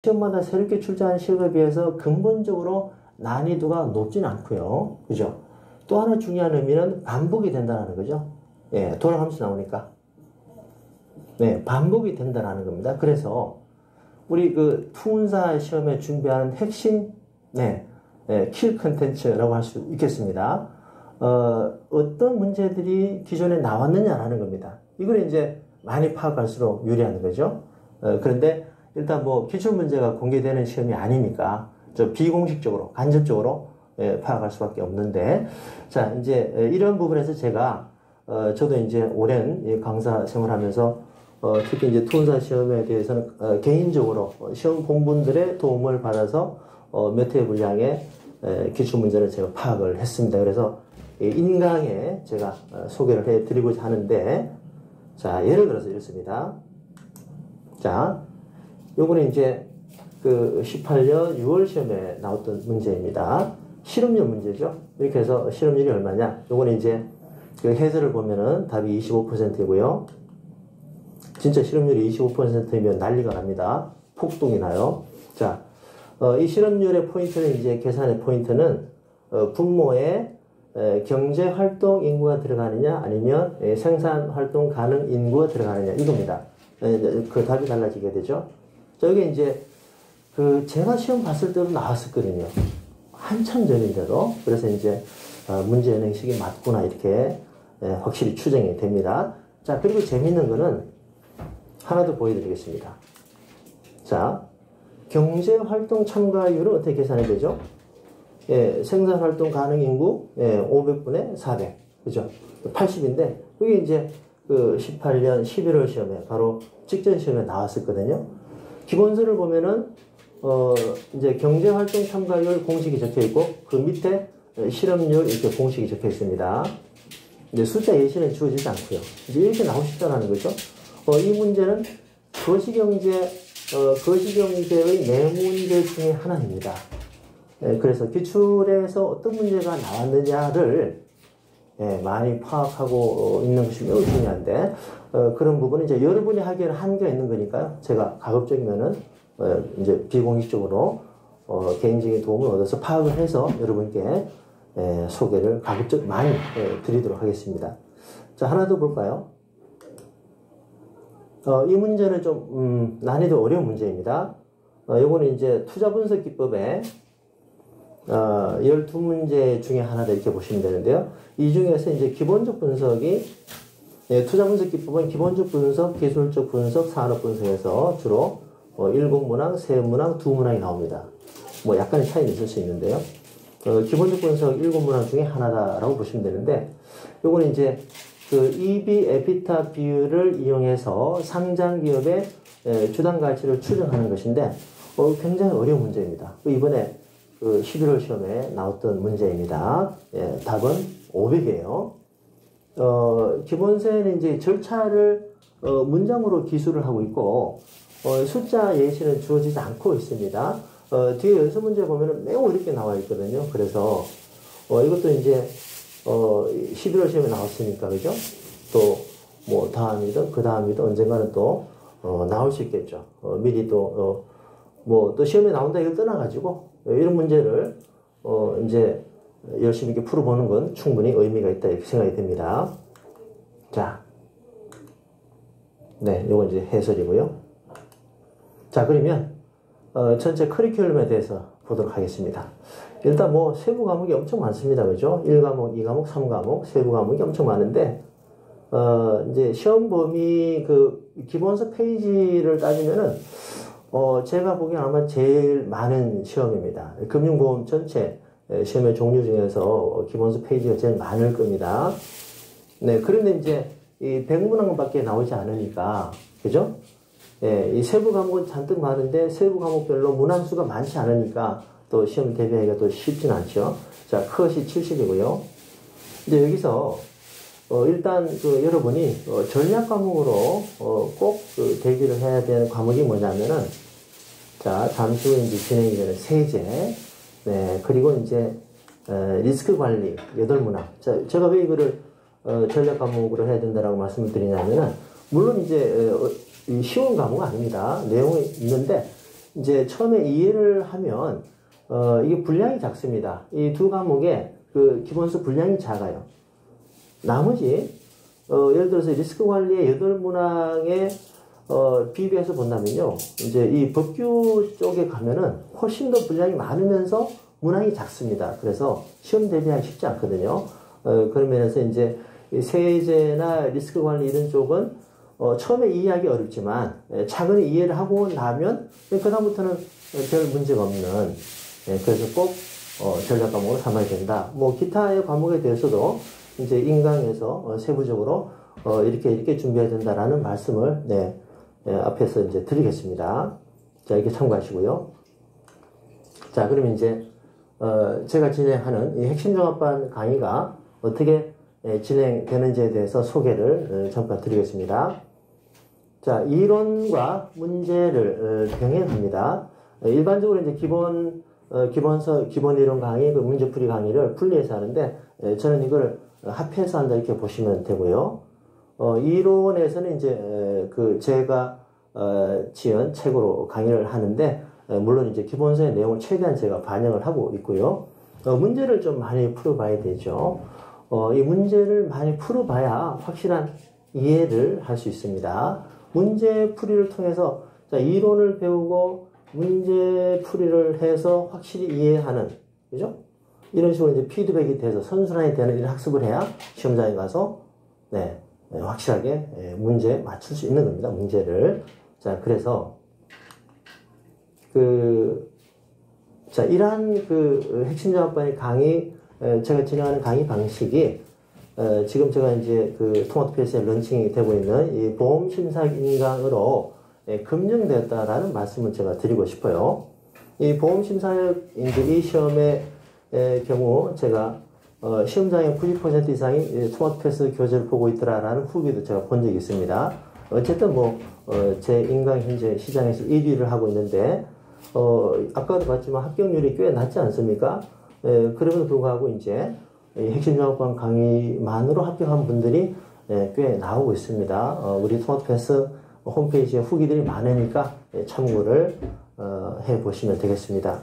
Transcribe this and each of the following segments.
시험마다 새롭게 출제하는 시험에 비해서 근본적으로 난이도가 높지는 않고요. 그죠? 또 하나 중요한 의미는 반복이 된다는 거죠. 예, 돌아가면서 나오니까. 네, 반복이 된다는 겁니다. 그래서 우리 그 투문사 시험에 준비하는 핵심, 킬 컨텐츠라고 할 수 있겠습니다. 어떤 문제들이 기존에 나왔느냐라는 겁니다. 이걸 이제 많이 파악할수록 유리한 거죠. 그런데 일단 뭐 기출문제가 공개되는 시험이 아니니까 비공식적으로, 간접적으로 파악할 수밖에 없는데, 자, 이제 이런 부분에서 제가 저도 이제 오랜 강사 생활하면서 특히 이제 투문사 시험에 대해서는 개인적으로 시험 공부들의 도움을 받아서 몇 회 분량의 기출문제를 제가 파악을 했습니다. 그래서 인강에 제가 소개를 해드리고자 하는데, 자, 예를 들어서 이렇습니다. 자, 요거는 이제 그 18년 6월 시험에 나왔던 문제입니다. 실업률 문제죠. 이렇게 해서 실업률이 얼마냐? 요거는 이제 그 해설을 보면은 답이 25%이고요. 진짜 실업률이 25%이면 난리가 납니다. 폭동이 나요. 자, 이 실업률의 포인트는 이제 계산의 포인트는 분모에 경제활동 인구가 들어가느냐 아니면 생산활동 가능 인구가 들어가느냐 이겁니다. 그 답이 달라지게 되죠. 저게 이제 그 제가 시험 봤을 때도 나왔었거든요. 한참 전인데도. 그래서 이제 문제 은행식이 맞구나 이렇게 확실히 추정이 됩니다. 자, 그리고 재밌는 거는 하나 더 보여드리겠습니다. 자, 경제활동 참가율은 어떻게 계산이 되죠? 예, 생산활동 가능 인구 500분의 400, 그죠? 80인데 그게 이제 그 18년 11월 시험에 바로 직전 시험에 나왔었거든요. 기본서를 보면은 이제 경제활동 참가율 공식이 적혀 있고 그 밑에 실업률 이렇게 공식이 적혀 있습니다. 이제 숫자 예시는 주어지지 않고요. 이제 이렇게 나오고 싶다는 거죠. 이 문제는 거시경제의 네 문제 중에 하나입니다. 그래서 기출에서 어떤 문제가 나왔느냐를 많이 파악하고 있는 것이 매우 중요한데, 그런 부분은 이제 여러분이 하기에는 한계가 있는 거니까요. 제가 가급적이면은 이제 비공식적으로 개인적인 도움을 얻어서 파악을 해서 여러분께 소개를 가급적 많이 드리도록 하겠습니다. 자, 하나 더 볼까요? 이 문제는 좀 난이도 어려운 문제입니다. 요거는 이제 투자분석 기법에 12문제 중에 하나다 이렇게 보시면 되는데요. 이 중에서 이제 기본적 분석이, 투자분석 기법은 기본적 분석, 기술적 분석, 산업 분석에서 주로 1공문항, 3문항, 2문항이 나옵니다. 뭐 약간의 차이는 있을 수 있는데요. 기본적 분석 1공문항 중에 하나다라고 보시면 되는데, 요거는 이제 그 EB, 에비타 비율을 이용해서 상장 기업의 주당 가치를 추정하는 것인데, 굉장히 어려운 문제입니다. 이번에 그 11월 시험에 나왔던 문제입니다. 답은 500이에요. 기본서에는 이제 절차를 문장으로 기술을 하고 있고, 숫자 예시는 주어지지 않고 있습니다. 뒤에 연습 문제 보면은 매우 어렵게 나와 있거든요. 그래서 이것도 이제 11월 시험에 나왔으니까, 그죠? 또 뭐 다음이든 그 다음이든 언젠가는 또 나올 수 있겠죠. 미리 또 뭐 또 시험에 나온다 이걸 떠나가지고 이런 문제를 이제 열심히 이렇게 풀어보는 건 충분히 의미가 있다 이렇게 생각이 됩니다. 자, 네, 요건 이제 해설이고요. 자, 그러면 전체 커리큘럼에 대해서 보도록 하겠습니다. 일단 뭐 세부 과목이 엄청 많습니다. 그죠? 1과목, 2과목, 3과목 세부 과목이 엄청 많은데 이제 시험 범위 그 기본서 페이지를 따지면은 제가 보기엔 아마 제일 많은 시험입니다. 금융보험 전체 시험의 종류 중에서 기본서 페이지가 제일 많을 겁니다. 네, 그런데 이제 이 100문항밖에 나오지 않으니까, 그죠? 예, 이 세부 과목은 잔뜩 많은데 세부 과목별로 문항 수가 많지 않으니까 또 시험 대비하기가 또 쉽진 않죠. 자, 컷이 70이고요. 근데 여기서 일단 그 여러분이 전략 과목으로 꼭 그 대비를 해야 되는 과목이 뭐냐면은, 자, 잠시 후에 이제 진행이 되는 세제, 네, 그리고 이제 리스크 관리 8문항. 자, 제가 왜 이거를 전략 과목으로 해야 된다라고 말씀을 드리냐면은, 물론 이제 쉬운 과목은 아닙니다. 내용이 있는데 이제 처음에 이해를 하면, 이게 분량이 작습니다. 이 두 과목에 그 기본수 분량이 작아요. 나머지, 예를 들어서 리스크 관리의 8문항에, 비교해서 본다면요. 이제 이 법규 쪽에 가면은 훨씬 더 분량이 많으면서 문항이 작습니다. 그래서 시험 대비하기 쉽지 않거든요. 그런 면에서 이제 세제나 리스크 관리 이런 쪽은 처음에 이해하기 어렵지만 차근히 이해를 하고 나면 그다음부터는 별 문제가 없는 그래서 꼭 전략 과목으로 삼아야 된다. 뭐 기타의 과목에 대해서도 이제 인강에서 세부적으로 이렇게 준비해야 된다라는 말씀을 앞에서 이제 드리겠습니다. 자, 이렇게 참고하시고요. 자, 그러면 이제 제가 진행하는 이 핵심종합반 강의가 어떻게 진행되는지에 대해서 소개를 잠깐 드리겠습니다. 자, 이론과 문제를 병행합니다. 일반적으로 이제 기본 이론 강의, 그 문제풀이 강의를 분리해서 하는데, 저는 이걸 합해서 한다 이렇게 보시면 되고요. 이론에서는 이제 제가 지은 책으로 강의를 하는데, 물론 이제 기본서의 내용을 최대한 제가 반영을 하고 있고요. 문제를 좀 많이 풀어봐야 되죠. 이 문제를 많이 풀어봐야 확실한 이해를 할 수 있습니다. 문제 풀이를 통해서 이론을 배우고 문제 풀이를 해서 확실히 이해하는, 그죠? 이런 식으로 이제 피드백이 돼서 선순환이 되는 이런 학습을 해야 시험장에 가서 확실하게 문제 맞출 수 있는 겁니다. 문제를. 자, 그래서 이러한 핵심종합반의 강의, 제가 진행하는 강의 방식이 지금 제가 이제 토마토 PS에 런칭이 되고 있는 이 보험심사인강으로 검증되었다라는 말씀을 제가 드리고 싶어요. 이 보험심사인들이 시험의 경우 제가 시험장의 90% 이상이 토마토 PS 교재를 보고 있더라라는 후기도 제가 본 적이 있습니다. 어쨌든 제 인강 현재 시장에서 1위를 하고 있는데, 아까도 봤지만 합격률이 꽤 낮지 않습니까? 그럼에도 불구하고 이제 핵심종합반 강의만으로 합격한 분들이 꽤 나오고 있습니다. 우리 토마토 패스 홈페이지에 후기들이 많으니까 참고를 해 보시면 되겠습니다.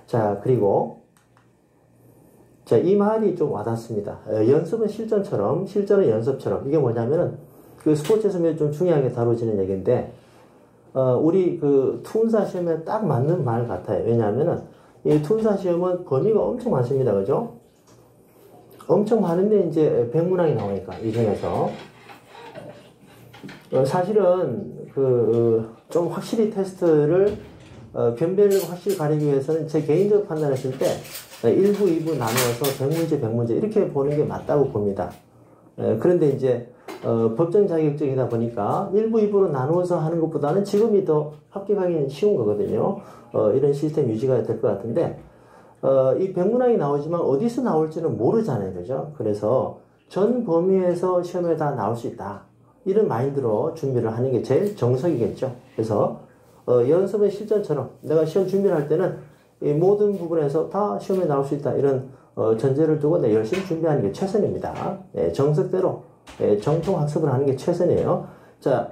자, 그리고 이 말이 좀 와닿습니다. 연습은 실전처럼, 실전은 연습처럼. 이게 뭐냐면은 스포츠에서 좀 중요하게 다뤄지는 얘기인데, 우리 투운사 시험에 딱 맞는 말 같아요. 왜냐하면은 이 투운사 시험은 범위가 엄청 많습니다. 그죠? 엄청 많은데 이제 100문항이 나오니까 이 중에서 사실은 좀 확실히 테스트를 변별을 확실히 가리기 위해서는 제 개인적으로 판단했을 때 1부, 2부 나누어서 100문제, 100문제 이렇게 보는 게 맞다고 봅니다. 그런데 이제 법정 자격증이다 보니까 1부, 2부로 나누어서 하는 것보다는 지금이 더 합격하기 쉬운 거거든요. 이런 시스템 유지가 될 것 같은데, 이 100문항이 나오지만 어디서 나올지는 모르잖아요. 그죠? 그래서 전 범위에서 시험에 다 나올 수 있다. 이런 마인드로 준비를 하는 게 제일 정석이겠죠. 그래서 연습은 실전처럼 내가 시험 준비를 할 때는 이 모든 부분에서 다 시험에 나올 수 있다. 이런 전제를 두고 내 열심히 준비하는 게 최선입니다. 정석대로 정통 학습을 하는 게 최선이에요. 자,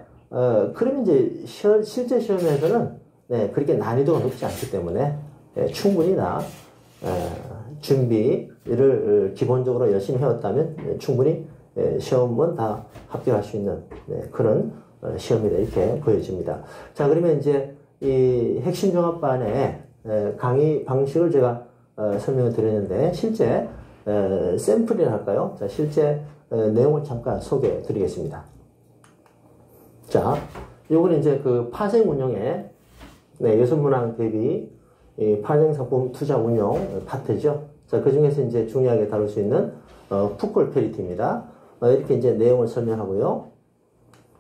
그러면 이제 실제 시험에서는 그렇게 난이도가 높지 않기 때문에 충분히 준비를 기본적으로 열심히 해왔다면 충분히 시험은 다 합격할 수 있는 그런 시험이다 이렇게 보여집니다. 자, 그러면 이제 이 핵심종합반의 강의 방식을 제가 설명을 드렸는데, 실제 샘플이라 할까요? 자, 실제 내용을 잠깐 소개해 드리겠습니다. 자, 요거는 이제 파생 운용의 6문항 대비 파생 상품 투자 운용 파트죠. 자, 그 중에서 이제 중요하게 다룰 수 있는 푸콜 페리티입니다. 이렇게 이제 내용을 설명하고요.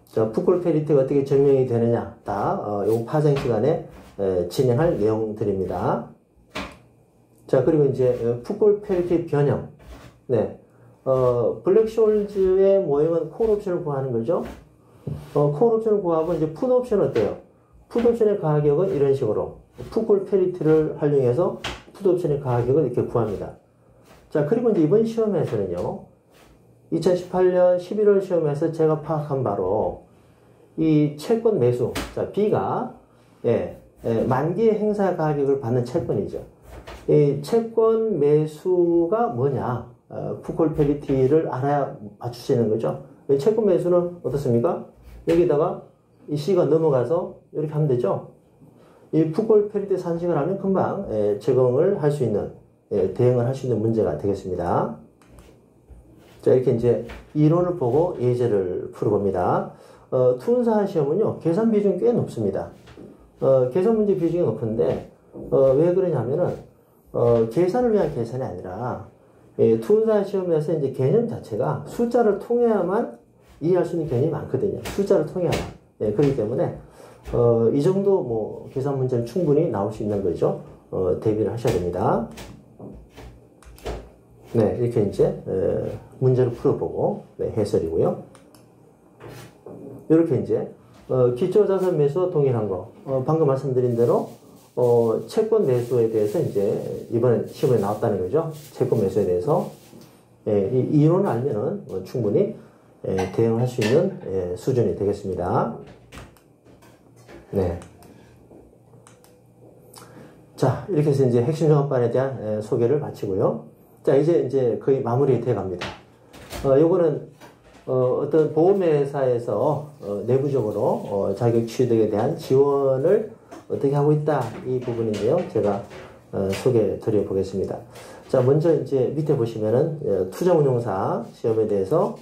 자, 푸콜 페리티가 어떻게 증명이 되느냐, 요 파생 시간에 진행할 내용들입니다. 자, 그리고 이제 푸콜 페리티 변형. 블랙쇼울즈의 모형은 콜 옵션을 구하는 거죠. 콜 옵션을 구하고 이제 풋 옵션은 어때요? 풋 옵션의 가격은 이런 식으로 푸콜 페리티를 활용해서 풋 옵션의 가격을 이렇게 구합니다. 자, 그리고 이제 이번 시험에서는요, 2018년 11월 시험에서 제가 파악한 바로 이 채권 매수, 자, B가 만기 행사 가격을 받는 채권이죠. 이 채권 매수가 뭐냐? 푸콜 페리티를 알아야 맞출 수 있는 거죠. 채권 매수는 어떻습니까? 여기다가 이 C가 넘어가서 이렇게 하면 되죠. 이 푸콜 페리티 산식을 하면 금방 적용을 할 수 있는, 대응을 할 수 있는 문제가 되겠습니다. 자, 이렇게 이제 이론을 보고 예제를 풀어봅니다. 투혼사 시험은요, 계산 비중이 꽤 높습니다. 계산 문제 비중이 높은데, 왜 그러냐면은, 계산을 위한 계산이 아니라, 투혼사 시험에서 이제 개념 자체가 숫자를 통해야만 이해할 수 있는 개념이 많거든요. 숫자를 통해야만. 그렇기 때문에, 이 정도 뭐, 계산 문제는 충분히 나올 수 있는 거죠. 대비를 하셔야 됩니다. 네, 이렇게 이제, 문제를 풀어보고, 네, 해설이고요. 이렇게 이제, 기초자산 매수와 동일한 거, 방금 말씀드린 대로, 채권 매수에 대해서 이제, 이번에 시험에 나왔다는 거죠. 채권 매수에 대해서. 이 이론을 알면은 충분히, 대응할 수 있는, 수준이 되겠습니다. 네. 자, 이렇게 해서 이제 핵심 종합반에 대한 소개를 마치고요. 자, 이제 거의 마무리 돼 갑니다. 요거는, 어떤 보험회사에서, 내부적으로, 자격 취득에 대한 지원을 어떻게 하고 있다. 이 부분인데요. 제가, 소개 드려 보겠습니다. 자, 먼저 이제 밑에 보시면은, 투자운용사 시험에 대해서,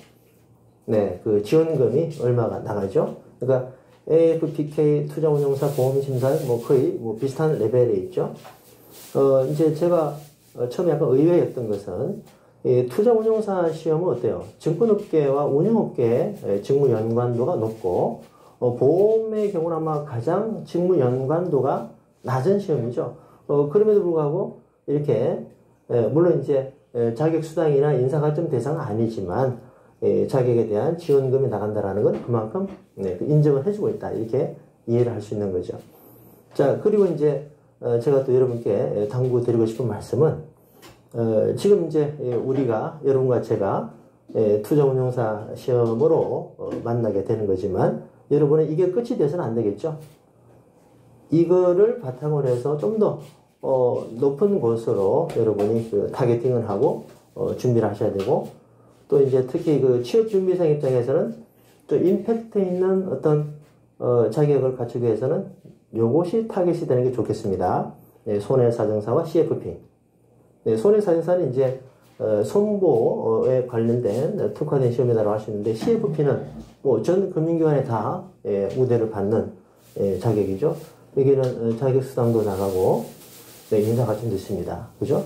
네, 그 지원금이 얼마가 나가죠. 그러니까, AFPK 투자운용사 보험심사는 뭐 거의 뭐 비슷한 레벨에 있죠. 이제 제가, 처음에 약간 의외였던 것은, 투자운용사 시험은 어때요? 증권업계와 운영업계의 직무 연관도가 높고, 보험의 경우는 아마 가장 직무 연관도가 낮은 시험이죠. 그럼에도 불구하고, 이렇게, 물론 이제, 자격수당이나 인사가점 대상은 아니지만, 자격에 대한 지원금이 나간다라는 건 그만큼, 인정을 해주고 있다. 이렇게 이해를 할 수 있는 거죠. 자, 그리고 이제, 제가 또 여러분께 당부드리고 싶은 말씀은, 지금 이제 우리가, 여러분과 제가 투자운용사 시험으로 만나게 되는 거지만, 여러분은 이게 끝이 돼서는 안 되겠죠? 이거를 바탕으로 해서 좀 더, 높은 곳으로 여러분이 그 타겟팅을 하고, 준비를 하셔야 되고, 또 이제 특히 그 취업준비생 입장에서는 또 임팩트 있는 어떤, 자격을 갖추기 위해서는 요것이 타겟이 되는 게 좋겠습니다. 네, 손해사정사와 CFP. 네, 손해사정사는 이제, 손보에 관련된 특화된 시험이라고 하시는데, CFP는 뭐 전 금융기관에 다, 우대를 받는, 자격이죠. 여기는 자격수당도 나가고, 네, 인사가점도 있습니다. 그죠?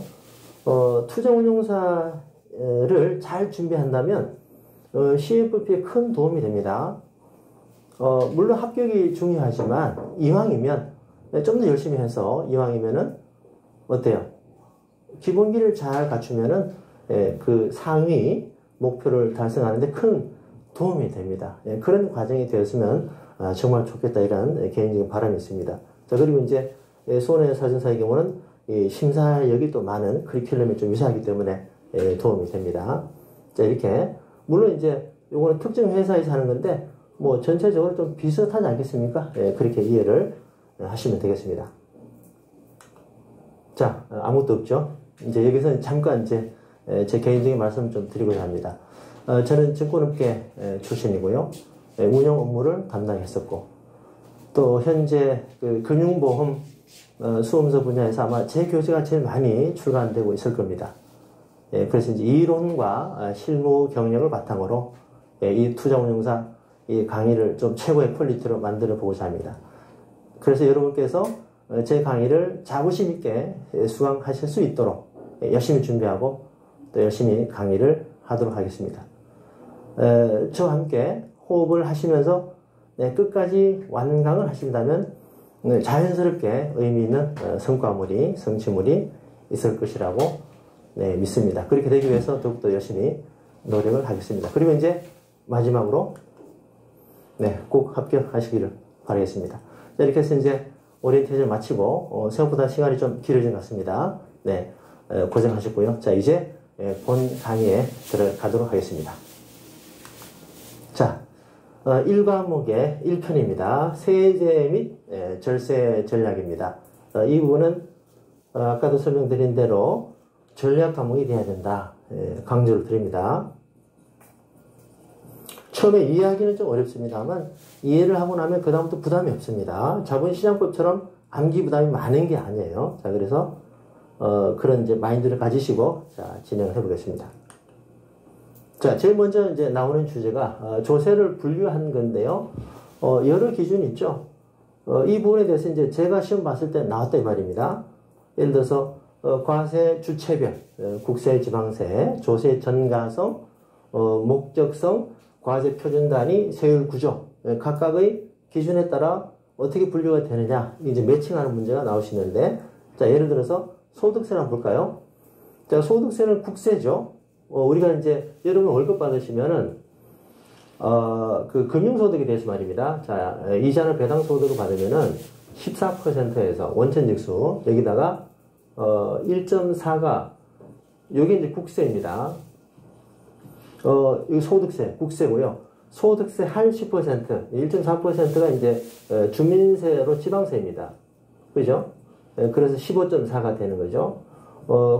투자운용사를 잘 준비한다면, CFP에 큰 도움이 됩니다. 물론 합격이 중요하지만, 이왕이면, 좀 더 열심히 해서, 이왕이면은, 어때요? 기본기를 잘 갖추면은, 그 상위 목표를 달성하는데 큰 도움이 됩니다. 그런 과정이 되었으면, 정말 좋겠다, 이런 개인적인 바람이 있습니다. 자, 그리고 이제, 손해사정사의 경우는, 심사역이 또 많은 커리큘럼이 좀 유사하기 때문에, 도움이 됩니다. 자, 이렇게, 물론 이제, 요거는 특정 회사에서 하는 건데, 뭐 전체적으로 좀 비슷하지 않겠습니까? 그렇게 이해를 하시면 되겠습니다. 자, 아무것도 없죠? 이제 여기서 잠깐 이제 제 개인적인 말씀을 좀 드리고자 합니다. 저는 증권업계 출신이고요. 운영 업무를 담당했었고, 또 현재 그 금융보험 수험서 분야에서 아마 제 교재가 제일 많이 출간되고 있을 겁니다. 그래서 이제 이론과 실무 경력을 바탕으로 이 투자운용사 이 강의를 좀 최고의 퀄리티로 만들어 보고자 합니다. 그래서 여러분께서 제 강의를 자부심 있게 수강하실 수 있도록 열심히 준비하고 또 열심히 강의를 하도록 하겠습니다. 저와 함께 호흡을 하시면서 끝까지 완강을 하신다면 자연스럽게 의미 있는 성과물이, 성취물이 있을 것이라고 믿습니다. 그렇게 되기 위해서 더욱더 열심히 노력을 하겠습니다. 그리고 이제 마지막으로 꼭 합격하시기를 바라겠습니다. 이렇게 해서 이제 오리엔테이션을 마치고 생각보다 시간이 좀 길어진 것 같습니다. 고생하셨고요. 자, 이제 본 강의에 들어가도록 하겠습니다. 자, 1과목의 1편입니다. 세제 및 절세 전략입니다. 이 부분은 아까도 설명드린 대로 전략 과목이 돼야 된다. 강조를 드립니다. 처음에 이해하기는 좀 어렵습니다만 이해를 하고 나면 그 다음부터 부담이 없습니다. 자본시장법처럼 암기 부담이 많은 게 아니에요. 자, 그래서 그런 이제 마인드를 가지시고 자, 진행을 해보겠습니다. 자, 제일 먼저 이제 나오는 주제가 조세를 분류한 건데요. 여러 기준이 있죠. 이 부분에 대해서 이제 제가 시험 봤을 때 나왔다 이 말입니다. 예를 들어서 과세 주체별, 국세, 지방세, 조세 전가성, 목적성, 과세 표준 단위, 세율 구조 각각의 기준에 따라 어떻게 분류가 되느냐 이제 매칭하는 문제가 나오시는데 자, 예를 들어서 소득세를 한번 볼까요? 자, 소득세는 국세죠. 우리가 이제 여러분 월급 받으시면은 그 금융소득에 대해서 말입니다. 자, 이자나 배당 소득을 받으면은 14%에서 원천직수 여기다가 1.4가 여기 이제 국세입니다. 이 소득세, 국세고요. 소득세 할 10%, 1.4%가 이제 주민세로 지방세입니다. 그죠? 그래서 15.4가 되는 거죠.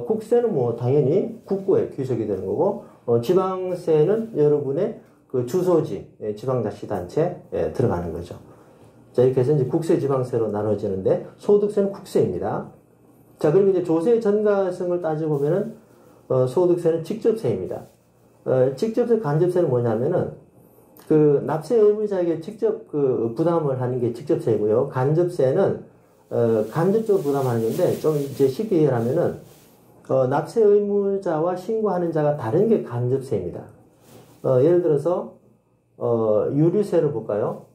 국세는 뭐 당연히 국고에 귀속이 되는 거고, 지방세는 여러분의 그 주소지, 지방자치단체에 들어가는 거죠. 자, 이렇게 해서 이제 국세, 지방세로 나눠지는데, 소득세는 국세입니다. 자, 그리고 이제 조세 전가성을 따져보면은, 소득세는 직접세입니다. 직접세, 간접세는 뭐냐면은, 그 납세 의무자에게 직접 그 부담을 하는 게 직접세고요. 간접세는, 간접적으로 부담하는 건데, 좀 이제 쉽게 이해하면은, 납세 의무자와 신고하는 자가 다른 게 간접세입니다. 예를 들어서, 유류세를 볼까요?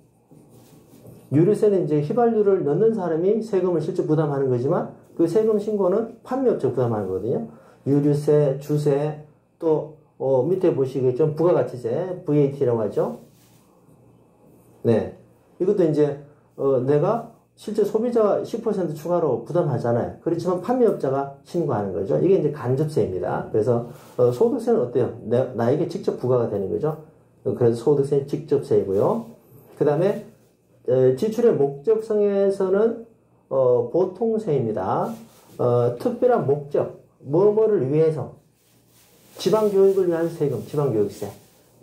유류세는 이제 휘발유를 넣는 사람이 세금을 실제 부담하는 거지만, 그 세금 신고는 판매업체 부담하는 거거든요. 유류세, 주세, 또, 밑에 보시겠죠? 부가가치세, VAT라고 하죠. 네. 이것도 이제, 내가 실제 소비자가 10% 추가로 부담하잖아요. 그렇지만 판매업자가 신고하는 거죠. 이게 이제 간접세입니다. 그래서, 소득세는 어때요? 나에게 직접 부과가 되는 거죠. 그래서 소득세는 직접세이고요. 그 다음에, 지출의 목적성에서는, 보통세입니다. 특별한 목적, 뭐뭐를 위해서, 지방교육을 위한 세금, 지방교육세,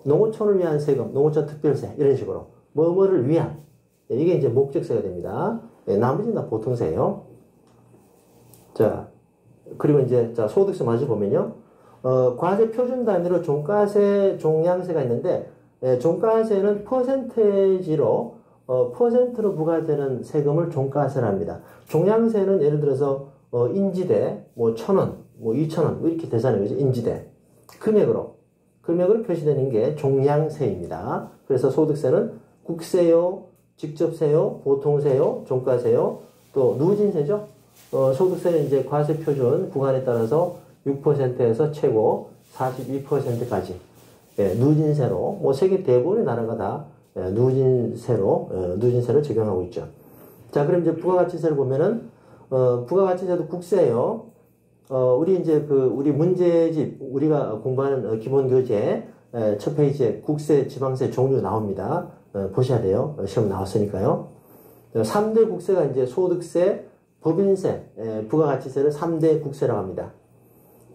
농어촌을 위한 세금, 농어촌 특별세, 이런 식으로, 뭐뭐를 위한, 이게 이제 목적세가 됩니다. 나머지는 다 보통세예요. 자, 그리고 이제, 자, 소득세 마저 보면요. 과세 표준 단위로 종가세, 종량세가 있는데, 종가세는 퍼센테이지로, 퍼센트로 부과되는 세금을 종가세랍니다. 종량세는 예를 들어서, 인지대, 뭐, 1,000원, 뭐, 2,000원, 이렇게 되잖아요. 그죠? 인지대. 금액으로 표시되는 게 종량세입니다. 그래서 소득세는 국세요, 직접세요, 보통세요, 종가세요, 또 누진세죠. 소득세는 이제 과세 표준 구간에 따라서 6%에서 최고 42%까지 누진세로 뭐 세계 대부분의 나라가 다 누진세를 적용하고 있죠. 자, 그럼 이제 부가가치세를 보면은 부가가치세도 국세예요. 우리 이제 우리 문제집 우리가 공부하는 기본교재 첫 페이지에 국세, 지방세 종류 나옵니다. 보셔야 돼요. 시험 나왔으니까요. 3대 국세가 이제 소득세, 법인세, 부가가치세를 3대 국세라고 합니다.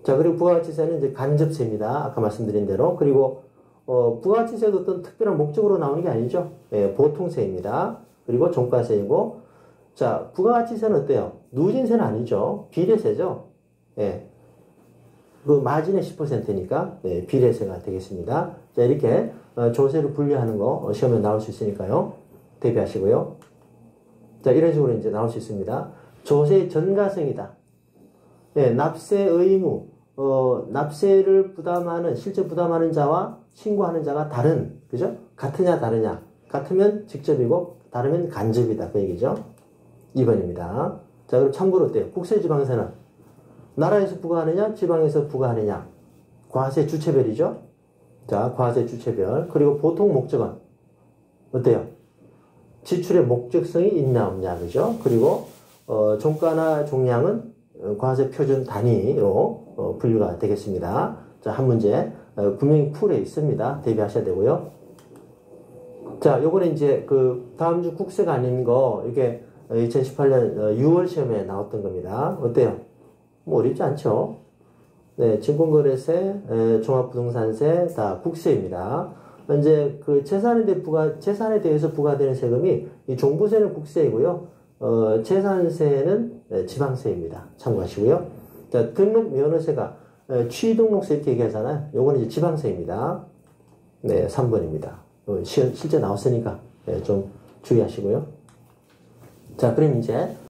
자, 그리고 부가가치세는 이제 간접세입니다. 아까 말씀드린 대로. 그리고, 부가가치세도 어떤 특별한 목적으로 나오는 게 아니죠. 보통세입니다. 그리고 종가세이고, 자, 부가가치세는 어때요? 누진세는 아니죠. 비례세죠. 그 마진의 10%니까 비례세가 되겠습니다. 자, 이렇게 조세를 분류하는 거 시험에 나올 수 있으니까요. 대비하시고요. 자, 이런 식으로 이제 나올 수 있습니다. 조세 전가성이다. 납세 의무, 납세를 부담하는, 실제 부담하는 자와 신고하는 자가 다른, 그죠? 같으냐, 다르냐. 같으면 직접이고, 다르면 간접이다. 그 얘기죠. 2번입니다. 자, 그럼 참고로 어때요? 국세, 지방세는 나라에서 부과하느냐, 지방에서 부과하느냐. 과세 주체별이죠. 자, 과세 주체별. 그리고 보통 목적은 어때요? 지출의 목적성이 있나 없냐, 그죠? 그리고 종가나 종량은 과세 표준 단위로 분류가 되겠습니다. 자, 한 문제 분명히 풀에 있습니다. 대비하셔야 되고요. 자, 요거는 이제 그 다음 주 국세가 아닌 거, 이게 2018년 6월 시험에 나왔던 겁니다. 어때요? 뭐 어렵지 않죠? 네, 증권거래세, 종합부동산세, 다 국세입니다. 이제 그 재산에 대해서 부과되는 세금이 이 종부세는 국세이고요. 재산세는 지방세입니다. 참고하시고요. 자, 등록 면허세가 취등록세 이렇게 얘기하잖아요. 요거는 이제 지방세입니다. 네, 3번입니다. 실제 나왔으니까 좀 주의하시고요. 자, 그럼 이제